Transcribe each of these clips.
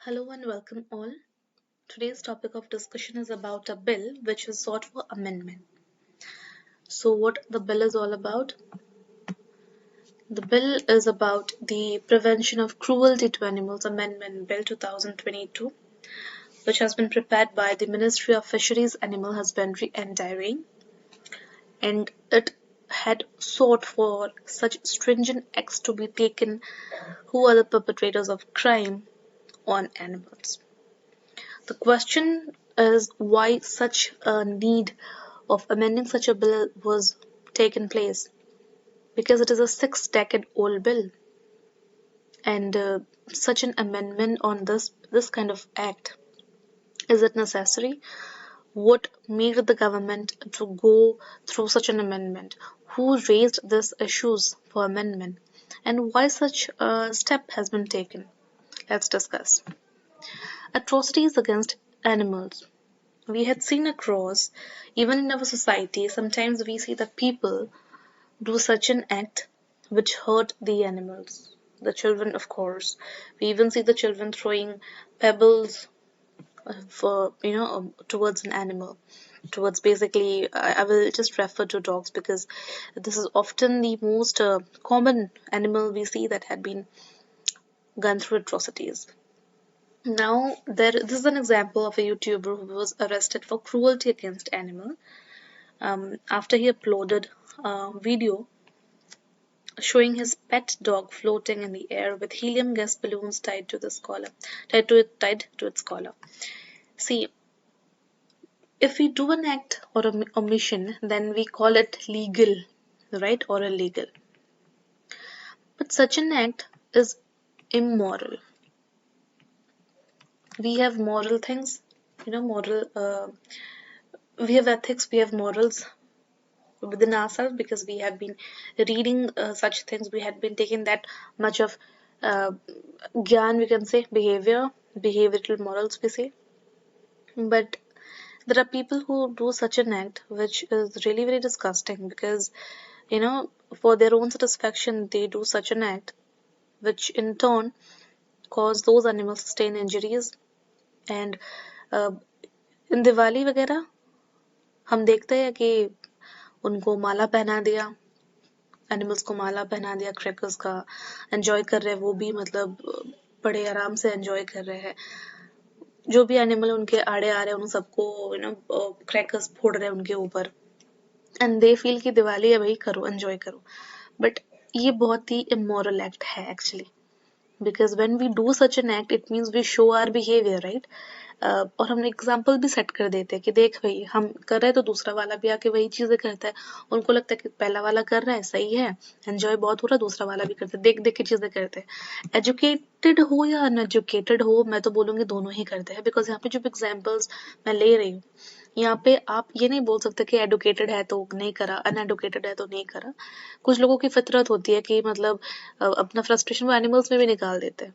Hello and welcome all. Today's topic of discussion is about a bill which is sought for amendment. So, what the bill is all about? The bill is about the Prevention of Cruelty to Animals Amendment Bill 2022, which has been prepared by the Ministry of Fisheries, Animal Husbandry and Dairying, and it had sought for such stringent acts to be taken who are the perpetrators of crime on animals. The question is why such a need of amending such a bill was taken place, because it is a six-decade-old bill, and such an amendment on this kind of act, is it necessary? What made the government to go through such an amendment? Who raised these issues for amendment? And why such a step has been taken? Let's discuss. Atrocities against animals. We had seen across, even in our society, sometimes we see that people do such an act which hurt the animals. The children, of course. We even see the children throwing pebbles towards an animal. Towards basically, I will just refer to dogs because this is often the most common animal we see that had been gone through atrocities. Now, this is an example of a YouTuber who was arrested for cruelty against animal after he uploaded a video showing his pet dog floating in the air with helium gas balloons tied to its collar. See, if we do an act or an omission, then we call it legal, right, or illegal. But such an act is immoral. We have moral things, moral. We have ethics. We have morals within ourselves because we have been reading such things. We had been taking that much of gyan, we can say, behavioral morals, we say. But there are people who do such an act which is really very disgusting because, for their own satisfaction, they do such an act which in turn cause those animals sustain injuries. And uh, in Diwali वगैरह हम देखते हैं कि उनको माला पहना दिया, animals को माला पहना दिया क्रैकर्स का, एंजॉय कर रहे हैं वो भी, मतलब बड़े आराम से एंजॉय कर रहे हैं. जो भी एनिमल उनके आड़े आ रहे हैं उन सबको क्रैकर्स फोड़ रहे हैं उनके ऊपर, एंड दे फील कि दिवाली है भाई, करो एंजॉय करो. बट ये बहुत ही इमोरल एक्ट है actually, because when we do such an act it means we show our behavior, right? और हम एग्जाम्पल भी सेट कर देते हैं कि देख भाई हम कर रहे हैं तो दूसरा वाला भी आके वही चीजें करता है. उनको लगता है कि पहला वाला कर रहा है सही है, एंजॉय बहुत हो रहा है, दूसरा वाला भी करते हैं, देख देख के चीजें करते हैं. एजुकेटेड हो या अनएजुकेटेड हो, मैं तो बोलूंगी दोनों ही करते हैं, बिकॉज यहाँ पे जो एग्जाम्पल्स मैं ले रही हूँ, यहाँ पे आप ये नहीं बोल सकते कि एडुकेटेड है तो नहीं करा, अनएडुकेटेड है तो नहीं करा. कुछ लोगों की फितरत होती है कि मतलब अपना फ्रस्ट्रेशन वो एनिमल्स में भी निकाल देते हैं.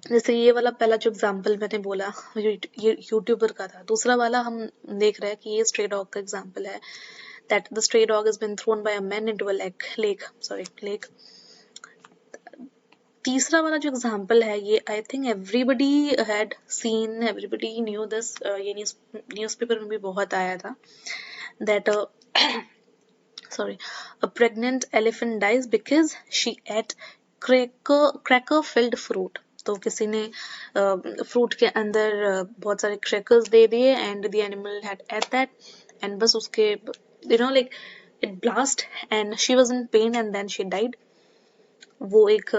जैसे ये वाला पहला जो एग्जांपल मैंने बोला ये यूट्यूबर का था. दूसरा वाला हम देख रहे हैं कि ये स्ट्रे डॉग का एग्जांपल है, that the stray dog has been thrown by a man into a lake. तीसरा वाला जो एग्जांपल है ये I think everybody had seen, everybody knew this, ये न्यूज़पेपर में भी बहुत आया था, that sorry, a pregnant elephant dies because she ate cracker filled fruit. तो किसी ने फ्रूट के अंदर बहुत सारे क्रैकर्स दे दिए and the animal had ate that, and बस उसके like it blast and she was in pain and then she died. वो एक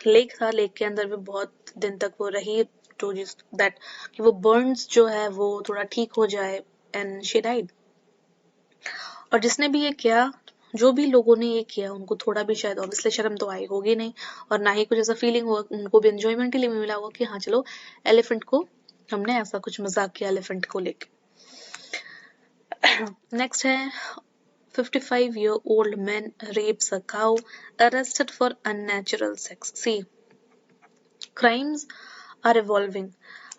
लेक था, लेक के अंदर भी बहुत दिन तक वो रही टू जिस दैट कि वो बर्न्स जो है वो थोड़ा ठीक हो जाए, एंड शी डाइड. और जिसने भी ये किया, जो भी लोगों ने ये किया, उनको थोड़ा भी शायद ऑब्वियसली शर्म तो आई होगी नहीं, और ना ही कुछ ऐसा फीलिंग हुआ, उनको भी एंजॉयमेंट के लिए मिला होगा कि हाँ चलो एलिफेंट को हमने ऐसा कुछ मजाक किया एलिफेंट को लेके. नेक्स्ट है 55-year-old man rapes a cow, arrested for unnatural sex. See, crimes are evolving.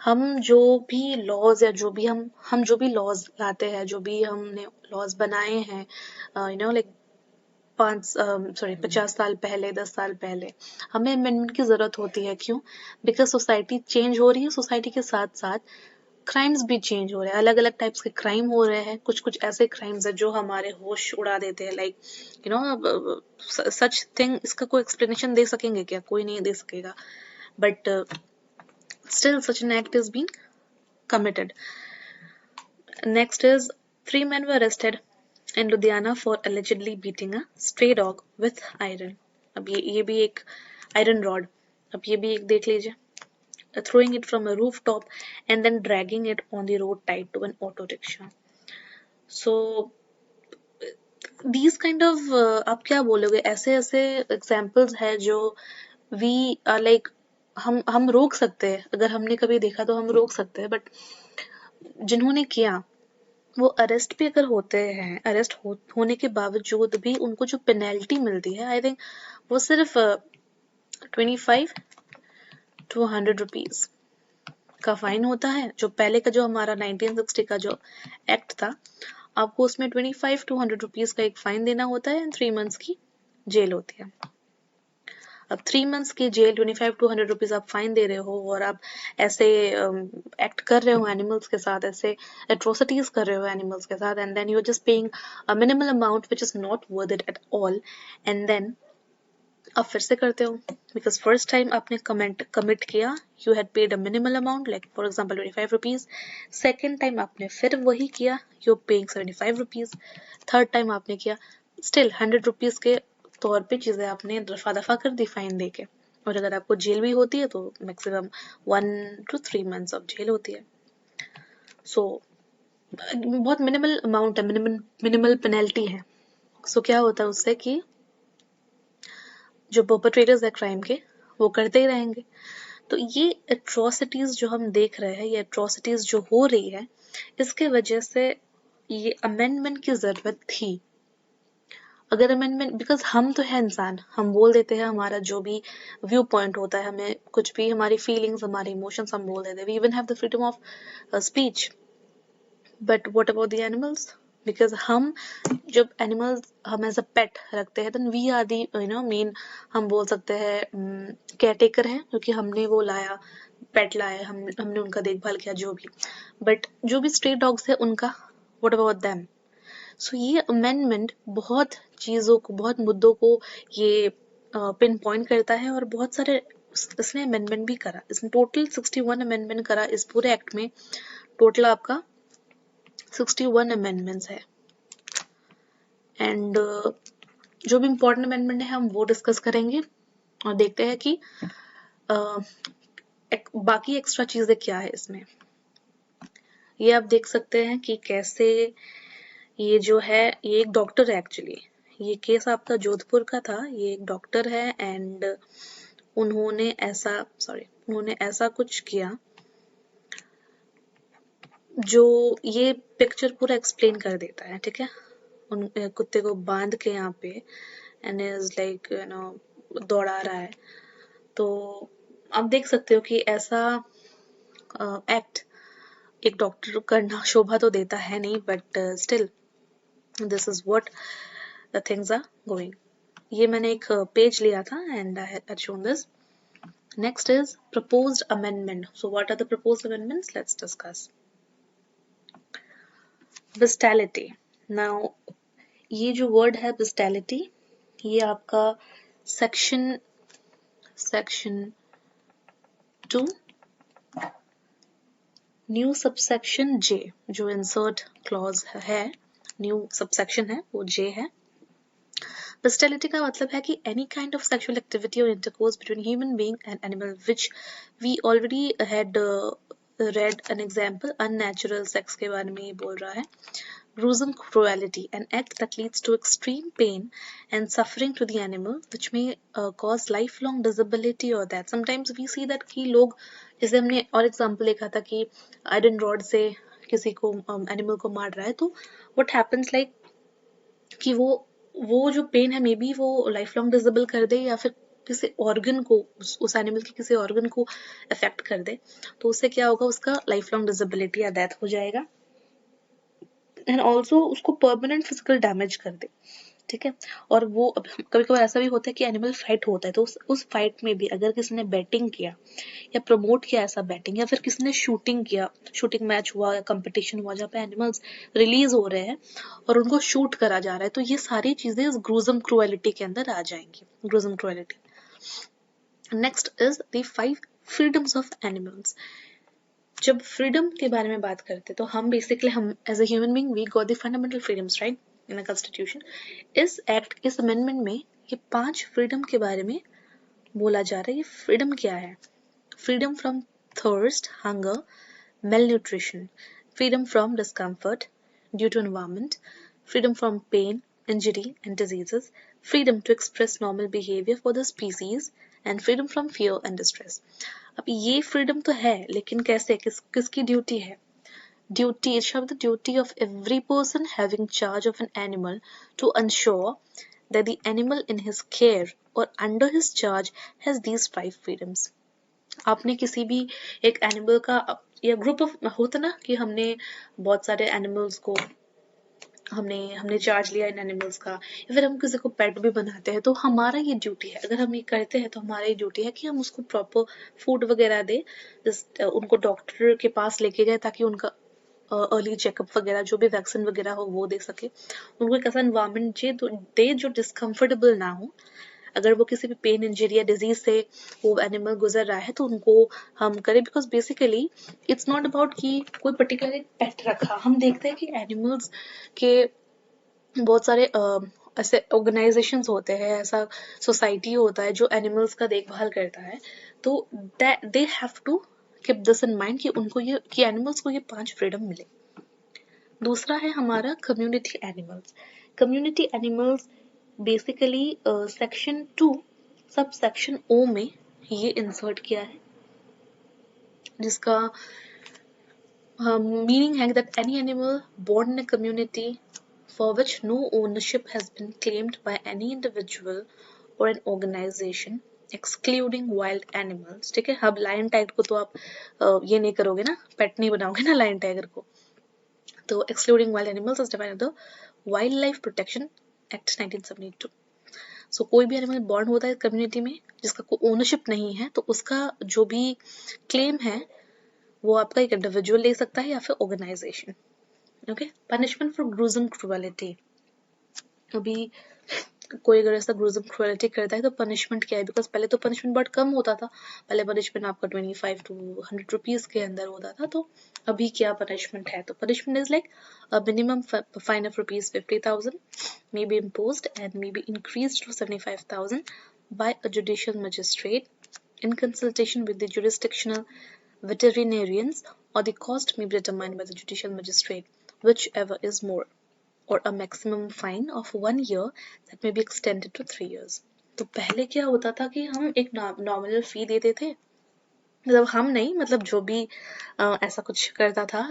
हम जो भी लॉज या जो भी हम जो भी लॉज लाते हैं, जो भी हमने लॉज बनाए हैं, लाइक 50 साल पहले, 10 साल पहले हमें अमेंडमेंट की जरूरत होती है। क्यों? बिकॉज सोसाइटी चेंज हो रही है, सोसाइटी के साथ साथ क्राइम्स भी चेंज हो रहे हैं, अलग अलग टाइप्स के क्राइम हो रहे हैं। कुछ कुछ ऐसे क्राइम्स है जो हमारे होश उड़ा देते हैं, like you know such thing. इसका कोई एक्सप्लेनेशन दे सकेंगे क्या? कोई नहीं दे सकेगा, but still such an act is being committed. Next is, 3 men were arrested in Ludhiana for allegedly beating a stray dog with iron. अब ये भी एक iron rod. अब ये भी एक देख लीजिए. Throwing it from a rooftop and then dragging it on the road tied to an auto rickshaw. So these kind of आप क्या बोलोगे? ऐसे ऐसे examples है जो we are like हम रोक सकते हैं, अगर हमने कभी देखा तो हम रोक सकते हैं, बट जिन्होंने किया वो अरेस्ट भी अगर होते हैं, होने के बावजूद भी उनको जो पेनल्टी मिलती है, आई थिंक वो सिर्फ 25 to 100 रुपीज का फाइन होता है। जो पहले का जो हमारा 1960 का जो एक्ट था, आपको उसमें 25 to 100 रुपीज का एक फाइन देना होता है एंड 3 months की जेल होती है। अब 3 months की जेल, 25 to 100 रुपीज आप फाइन दे रहे हो, और आप ऐसे एक्ट कर रहे हो एनिमल्स के साथ, ऐसे एट्रोसिटीज कर रहे हो एनिमल्स के साथ, and then you are just paying a minimal amount which is not worth it at all, and then आप फिर से करते हो बिकॉज फर्स्ट टाइम आपने कमिट किया, you had paid a minimal amount, like for example 25 rupees. Second time आपने फिर वही किया, you are paying 75 rupees. Third time आपने किया, स्टिल 100 रुपीज के तौर पे चीजें आपने रफा दफा कर दी फाइन देके, और अगर आपको जेल भी होती है तो maximum 1 to 3 months of jail होती है। सो बहुत मिनिमल अमाउंट है, मिनिमल पेनल्टी है। सो क्या होता है उससे कि जो परपेट्रेटर्स है क्राइम के, वो करते ही रहेंगे। तो ये एट्रोसिटीज जो हम देख रहे हैं, ये एट्रोसिटीज जो हो रही है, इसके वजह से ये अमेंडमेंट की जरूरत थी। अगर अमेंडमेंट, बिकॉज हम तो है इंसान, हम बोल देते हैं, हमारा जो भी व्यू पॉइंट होता है, हमें कुछ भी, हमारी फीलिंग्स, हमारे इमोशंस हम बोल देते हैं, we even have the freedom of speech, but what about the animals? Because हम जब एनिमल्स हम एज अ पेट रखते हैं, then we are the men, हम बोल सकते हैं केयर टेकर है, क्योंकि हमने वो लाया, पेट लाया, हमने उनका देखभाल किया जो भी, बट जो भी स्ट्रीट डॉग्स है उनका, व्हाट अबाउट देम? सो ये अमेंडमेंट बहुत चीज़ों को, बहुत मुद्दों को ये पिन पॉइंट करता है, और बहुत सारे इसने अमेंडमेंट भी करा। इसने टोटल 61 अमेंडमेंट करा इस पूरे एक्ट में। टोटल आपका 61 अमेंडमेंट्स है, एंड जो भी इम्पोर्टेंट अमेंडमेंट है हम वो डिस्कस करेंगे, और देखते हैं कि बाकी एक्स्ट्रा चीजें क्या है इसमें। ये आप देख सकते हैं कि कैसे ये जो है, ये एक डॉक्टर है एक्चुअली, ये केस आपका जोधपुर का था। ये एक डॉक्टर है एंड उन्होंने ऐसा कुछ किया जो ये पिक्चर पूरा एक्सप्लेन कर देता है, ठीक है। उन कुत्ते को बांध के यहाँ पे एंड इज लाइक दौड़ा रहा है। तो आप देख सकते हो कि ऐसा एक्ट एक डॉक्टर करना शोभा तो देता है नहीं, but still this is what the things are going. ये मैंने एक पेज लिया था and I had shown this. Next is proposed amendment. So what are the proposed amendments? Let's discuss. Bestiality. Now ये जो वर्ड है बिस्टैलिटी, ये आपका सेक्शन 2 न्यू सबसेक्शन जे, जो इंसर्ट क्लॉज है, न्यू सबसेक्शन है वो जे है। Bestiality का मतलब है कि any kind of sexual activity or intercourse between human being and animal, which we already had read an example, unnatural sex के बारे में ये बोल रहा है। Gruesome cruelty, an act that leads to extreme pain and suffering to the animal, which may cause lifelong disability or death. Sometimes we see that कि लोग, जैसे हमने और एग्जाम्पल देखा था कि आयरन रॉड से किसी को एनिमल को मार रहा है, तो what happens like कि वो जो पेन है मे बी वो लाइफ लॉन्ग डिसेबल कर दे, या फिर किसी ऑर्गन को, उस एनिमल के किसी ऑर्गन को अफेक्ट कर दे, तो उससे क्या होगा, उसका लाइफ लॉन्ग डिसेबिलिटी या डेथ हो जाएगा, एंड ऑल्सो उसको परमानेंट फिजिकल डैमेज कर दे। ठीक है। और वो कभी कभी ऐसा भी होता है कि एनिमल फाइट होता है, तो उस फाइट में भी अगर किसी ने बैटिंग किया या प्रमोट किया ऐसा बैटिंग, या फिर किसी ने शूटिंग किया, शूटिंग मैच हुआ या कंपटीशन हुआ जहाँ पे एनिमल्स रिलीज हो रहे हैं और उनको शूट करा जा रहा है, तो ये सारी चीजें इस ग्रूजम क्रुएलिटी के अंदर आ जाएंगी, gruesome cruelty. Next is the 5 freedoms of animals. जब फ्रीडम के बारे में बात करते हैं तो हम बेसिकली, हम as a human being we got the fundamental freedoms right in a constitution. इस अमेंडमेंट में ये 5 फ्रीडम के बारे में बोला जा रहा है। ये फ्रीडम क्या है? Freedom from thirst, hunger, malnutrition, freedom from discomfort due to environment, freedom from pain, injury, and diseases, freedom to express normal behavior for the species, and freedom from fear and distress. अब ये freedom तो है, लेकिन कैसे, किसकी duty है? Duty, it shall be the duty of every person having charge of an animal to ensure that the animal in his care or under his charge has these 5 freedoms. आपने किसी भी एक एनिमल का या group of होता ना कि हमने बहुत सारे एनिमल्स को हमने हमने चार्ज लिया इन एनिमल्स का, या फिर हम किसी को पेट भी बनाते हैं, तो हमारा ये ड्यूटी है, अगर हम ये करते हैं तो हमारा ये ड्यूटी है कि हम उसको प्रॉपर फूड वगैरह दे, उनको डॉक्टर के पास लेके जाए ताकि उनका अर्ली चेकअप वगैरह, जो भी वैक्सीन वगैरह हो वो दे सके, उनको एक ऐसा इन्वायरमेंट दे जो डिस्कम्फर्टेबल ना हो। अगर वो किसी भी पेन, इंजरी या डिजीज से वो एनिमल गुजर रहा है तो उनको हम करें, because basically it's not about कि कोई पर्टिकुलर पेट रखा। हम देखते हैं कि एनिमल्स के बहुत सारे ऐसे ऑर्गेनाइजेशंस होते हैं, ऐसा सोसाइटी होता है जो एनिमल्स का देखभाल करता है, तो they have to keep this in mind कि उनको ये, कि एनिमल्स को ये 5 फ्रीडम मिले। दूसरा है हमारा community animals. Community animals basically section 2 sub section ओ में ये इंसर्ट किया है, जिसका मीनिंग है that any animal born in a community for which no ownership has been claimed by any individual or an organization excluding wild animals। ठीक है, अब lion tiger को तो आप ये नहीं करोगे ना, पेट नहीं बनाओगे ना लायन टाइगर को, तो excluding wild animals is defined by the wild life protection act 1972। सो कोई भी एनिमल बॉर्न होता है कम्युनिटी में जिसका कोई ओनरशिप नहीं है, तो उसका जो भी क्लेम है वो आपका एक इंडिविजुअल ले सकता है या फिर organisation. Okay, punishment for gruesome cruelty. अभी कोई अगर ऐसा ग्रूजम क्रुएलिटी करता है तो पनिशमेंट क्या है? बिकॉज पहले तो पनिशमेंट बहुत कम होता था, पहले पनिशमेंट आपका 25 to 100 रुपीज के अंदर होता था, तो अभी क्या पनिशमेंट है? तो punishment is like a minimum fine of rupees 50,000 may be imposed and may be increased to 75,000 by a judicial magistrate in consultation with the jurisdictional veterinarians, or the cost may be determined by the judicial magistrate, whichever is more, or a maximum fine of 1 year that may be extended to 3 years। तो पहले क्या होता था कि हम एक nominal fee देते थे, मतलब हम नहीं, मतलब जो भी ऐसा कुछ करता था,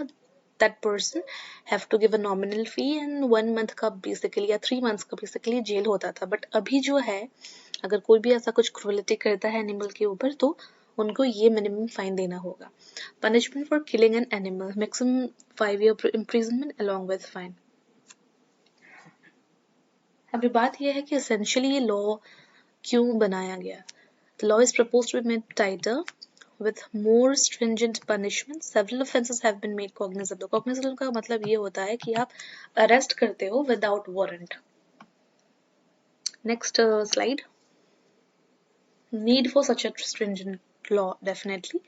that person have to give a nominal fee and 1 month का basically या 3 months का basically जेल होता था। बट अभी जो है, अगर कोई भी ऐसा कुछ क्रुएलिटी करता है एनिमल के ऊपर तो उनको ये मिनिमम फाइन देना होगा। Punishment for killing an animal, maximum 5 year imprisonment along with fine। अभी बात यह है कि essentially ये लॉ क्यों बनाया गया? The law is proposed to be made tighter with more stringent punishment. Several offences have been made cognizable। Cognizable का मतलब ये होता है कि आप अरेस्ट करते हो without warrant। Next slide। Need for such a stringent law definitely।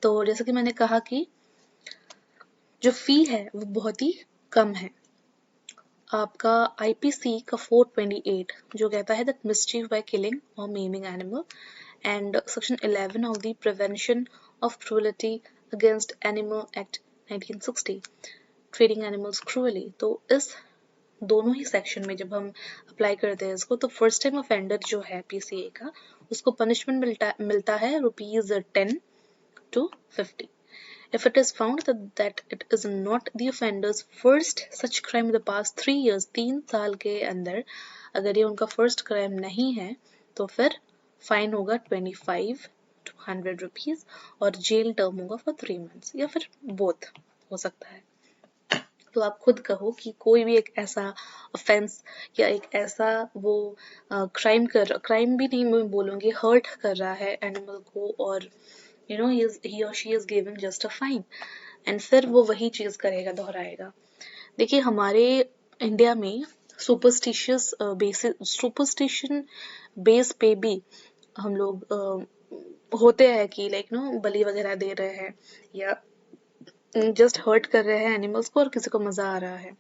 तो जैसे कि मैंने कहा कि जो फी है वो बहुत ही कम है। आपका IPC का 428 जो कहता है that mischief by killing or maiming animal, and section 11 of the Prevention of Cruelty Against Animal Act 1960 treating animals cruelly। तो इस दोनों ही सेक्शन में जब हम अप्लाई करते हैं इसको, तो फर्स्ट टाइम ऑफेंडर जो है PCA का, उसको पनिशमेंट मिलता है ₹10 to 50। If it is found that it is not the offender's first such crime in the past 3 years, 3 साल के अंदर अगर ये उनका फर्स्ट क्राइम नहीं है, तो फिर फाइन होगा 25 to 100 रुपीज और जेल टर्म होगा फॉर 3 months, या फिर बोथ हो सकता है। तो आप खुद कहो कि कोई भी एक ऐसा ऑफेंस या एक ऐसा वो क्राइम भी नहीं मैं बोलूँगी, हर्ट कर रहा है एनिमल को, और यू नो ही और she is giving just a fine, and फिर वो वही चीज करेगा, दोहराएगा। देखिए हमारे इंडिया में सुपरस्टिशन बेस पे भी हम लोग होते हैं कि लाइक नो बलि वगैरह दे रहे हैं या जस्ट हर्ट कर रहे हैं एनिमल्स को और किसी को मजा आ रहा है।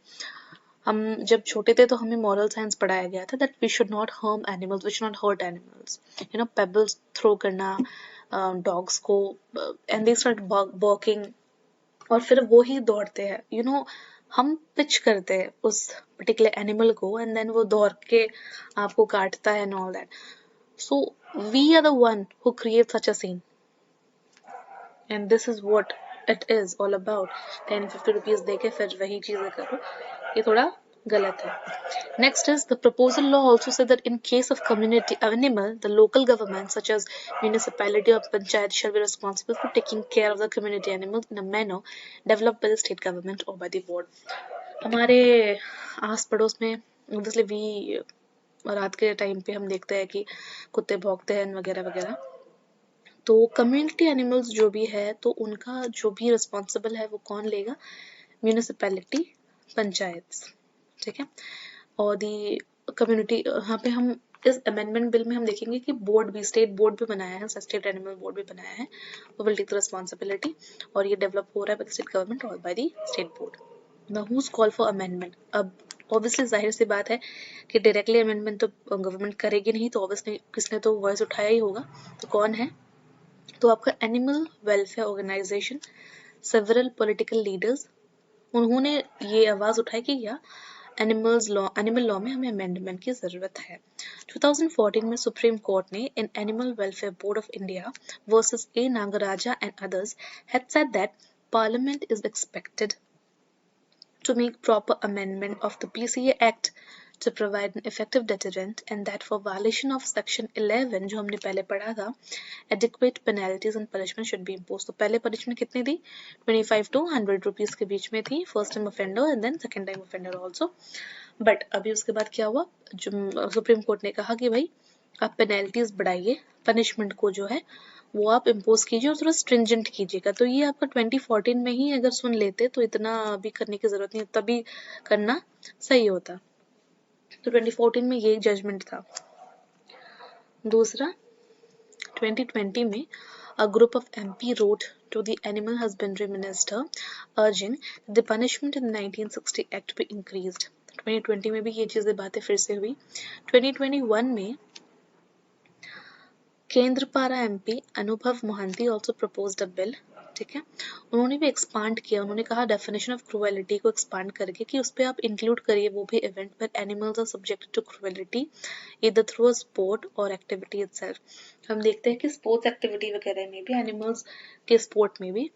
हम जब छोटे थे तो हमें मॉरल साइंस पढ़ाया गया था that we should not harm animals, we should not hurt animals, you know pebbles throw करना डॉग्स को, एंड दे स्टार्ट बर्किंग, और फिर वो ही दौड़ते हैं, यू नो हम पिच करते हैं उस पर्टिकुलर एनिमल को एंड देन वो दौड़ के आपको काटता है and all that. So we are the one who create such a scene, and this is what it is all about. 10-50 rupees देके फिर वही चीजें करो, ये थोड़ा गलत है। Next is the proposal law also said that in case of community animal, the local government such as municipality or panchayat shall be responsible for taking care of the community animals in a manner developed by the state government or by the board. हमारे आस पड़ोस में obviously we रात के time पे हम देखते हैं कि कुत्ते भौंकते हैं वगैरह वगैरह, तो कम्युनिटी एनिमल्स जो भी है तो उनका जो भी रिस्पॉन्सिबल है वो कौन लेगा, म्यूनिसिपैलिटी, पंचायत, ठीक है। और दी कम्युनिटी, यहाँ पे हम इस अमेंडमेंट बिल में हम देखेंगे कि बोर्ड भी, स्टेट बोर्ड भी बनाया है, स्टेट एनिमल बोर्ड भी बनाया है, वो विल टेक द रिस्पॉन्सिबिलिटी, और ये डेवलप हो रहा है बाय द स्टेट गवर्नमेंट और by the state board. Now whose call for amendment, अब ऑब्वियसली जाहिर सी बात है कि डायरेक्टली अमेंडमेंट तो गवर्नमेंट करेगी नहीं, तो ऑब्वियसली किसने तो वॉइस उठाया ही होगा, तो कौन है, तो आपका animal welfare organisation, several political leaders, उन्होंने ये आवाज उठाई कि या एनिमल लॉ में हमें अमेंडमेंट की जरूरत है। 2014 में सुप्रीम कोर्ट ने in animal welfare board of India versus A Nagaraja and others had said that parliament is expected to make proper amendment of the PCA Act to provide an effective deterrent, and that for violation of Section 11 जो हमने पहले पढ़ा था, adequate penalties and punishment should be imposed। तो पहले punishment कितनी थी, 25 to 100 rupees के बीच में थी, first time offender and then second time offender also। But अभी उसके बाद क्या हुआ, जो सुप्रीम कोर्ट ने कहा कि भाई आप पेनल्टीज बढ़ाइए, पनिशमेंट को जो है वो आप इम्पोज कीजिए और थोड़ा स्ट्रिंजेंट कीजिएगा। तो ये आपका 2014 में ही अगर सुन लेते तो इतना अभी करने की जरूरत नहीं, तभी करना सही होता। तो 2014 में ये जजमेंट था। दूसरा, 2020 में a group of MP wrote to the Animal Husbandry Minister urging the punishment in the 1960 Act be increased। 2020 में भी ये चीजें बातें फिर से हुई। 2021 में केंद्रपारा MP अनुभव Mohanty also proposed a bill, ठीक है, उन्होंने भी एक्सपांड किया, उन्होंने कहा डेफिनेशन ऑफ क्रूएलिटी को एक्सपांड करके कि उस पर आप इंक्लूड करिए वो भी इवेंट पर animals are subjected to cruelty either through a sport और एक्टिविटी इटसेल्फ। हम देखते हैं कि स्पोर्ट्स एक्टिविटी वगैरह में भी एनिमल्स के स्पोर्ट में भी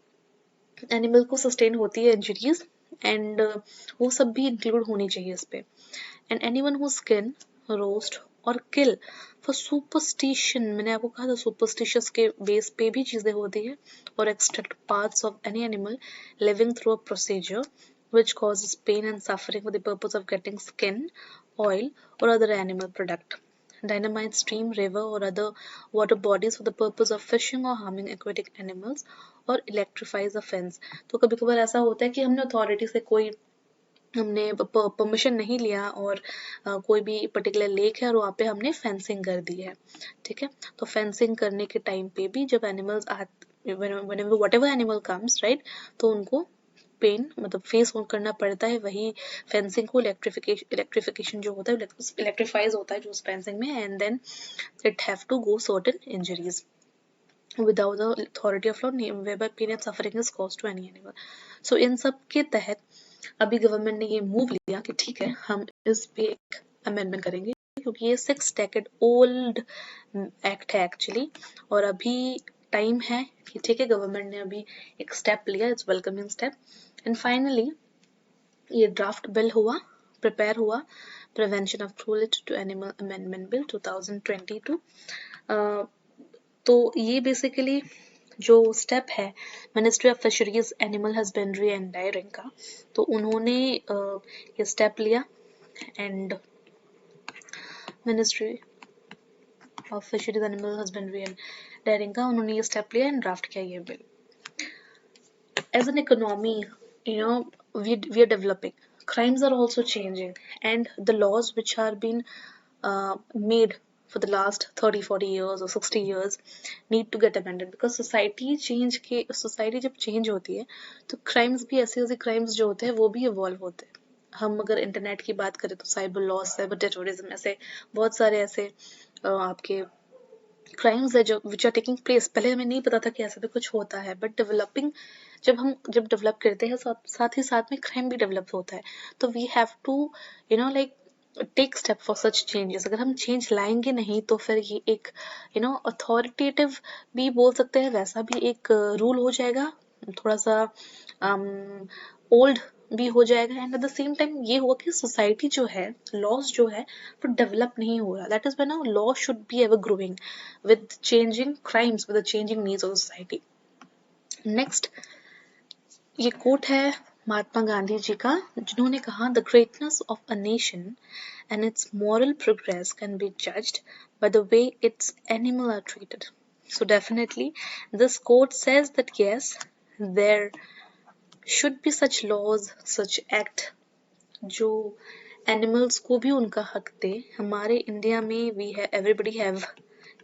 एनिमल को सस्टेन होती है इंजरीज, एंड वो सब भी इंक्लूड होनी चाहिए इस पे। And anyone who skin, roast और किल फॉर सुपरस्टिशन, मैंने आपको कहा था सुपरस्टिशियस के बेस पे भी चीजें होती है, और extract parts of any animal living through a procedure which causes pain and suffering for the purpose of getting skin, oil or other animal product, dynamite stream, river or other water bodies for the purpose of fishing or harming aquatic animals, और electrifies a fence। तो कभी कभार ऐसा होता है कि हमने authority से कोई हमने परमिशन नहीं लिया और कोई भी पर्टिकुलर लेक है और वहाँ पे हमने फेंसिंग कर दी है, ठीक है। तो फेंसिंग करने के टाइम पे भी जब animals whatever animal comes right, तो उनको पेन मतलब फेस करना पड़ता है, वही फेंसिंग को इलेक्ट्रिफिकेशन जो होता है, इलेक्ट्रीफाइज होता है जो उस फेंसिंग में, and then it have to go certain injuries without the authority of law whereby pain and suffering is caused to any animal। so इन सब के तहत अभी गवर्नमेंट ने ये मूव लिया कि ठीक है हम इस पे एक अमेंडमेंट करेंगे, क्योंकि ये 6 डेकेड ओल्ड एक्ट है एक्चुअली, और अभी टाइम है कि ठीक है गवर्नमेंट ने अभी एक स्टेप लिया, it's welcoming step. And finally ये ड्राफ्ट बिल हुआ, प्रिपेयर हुआ, prevention of cruelty to animal amendment bill 2022। तो ये बेसिकली जो स्टेप है ministry of fisheries animal husbandry and dairying का, तो उन्होंने ये स्टेप लिया and ministry of fisheries animal husbandry and dairying का उन्होंने ये स्टेप लिया एंड ड्राफ्ट किया ये bill. As an economy, we are developing. Crimes are also changing, and the laws which are being made for the last 30-40 years or 60 years need to get amended because society जब change होती है तो crimes भी ऐसे crimes जो होते हैं वो भी evolve होते हैं. हम अगर इंटरनेट की बात करें तो साइबर लॉस, साइबर टेररिज्म, ऐसे बहुत सारे ऐसे आपके क्राइम्स है जो विच आर टेकिंग प्लेस. पहले हमें नहीं पता था कि ऐसा भी कुछ होता है, बट डेवलपिंग जब डेवलप करते हैं साथ ही साथ में क्राइम भी डेवलप होता है. तो we have to like take step for such changes. अगर हम चेंज लाएंगे नहीं तो फिर ये एक अथॉरिटेटिव भी बोल सकते हैं, वैसा भी एक रूल हो जाएगा, थोड़ा सा ओल्ड भी हो जाएगा. And at the same time ये हुआ कि सोसाइटी जो है, लॉज जो है वो डेवलप नहीं हो रहा. That is when our law should be ever growing with changing crimes, with the changing needs of society. Next ये कोट है महात्मा गांधी जी का, जिन्होंने कहा the greatness of a nation and its moral progress can be judged by the way its animal are treated. So definitely this quote says that yes, there should be such laws, such act जो animals को भी उनका हक दे. हमारे India में we है everybody have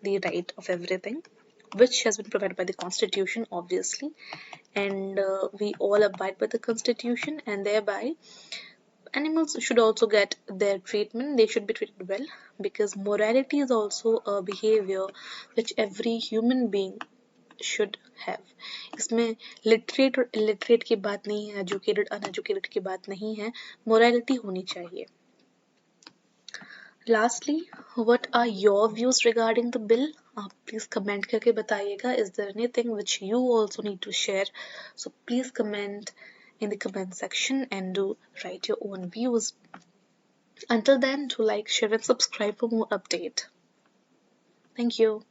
the right of everything which has been provided by the constitution obviously, and we all abide by the constitution, and thereby animals should also get their treatment. They should be treated well because morality is also a behavior which every human being should have. इसमें literate और illiterate की बात नहीं है, educated uneducated की बात नहीं है, मोरालिटी होनी चाहिए. Lastly, what are your views regarding the bill? आप प्लीज कमेंट करके बताइएगा. Is there anything which you also need to share? So please comment in the comment section and do write your own views. Until then, do like, share and subscribe for more update. Thank you.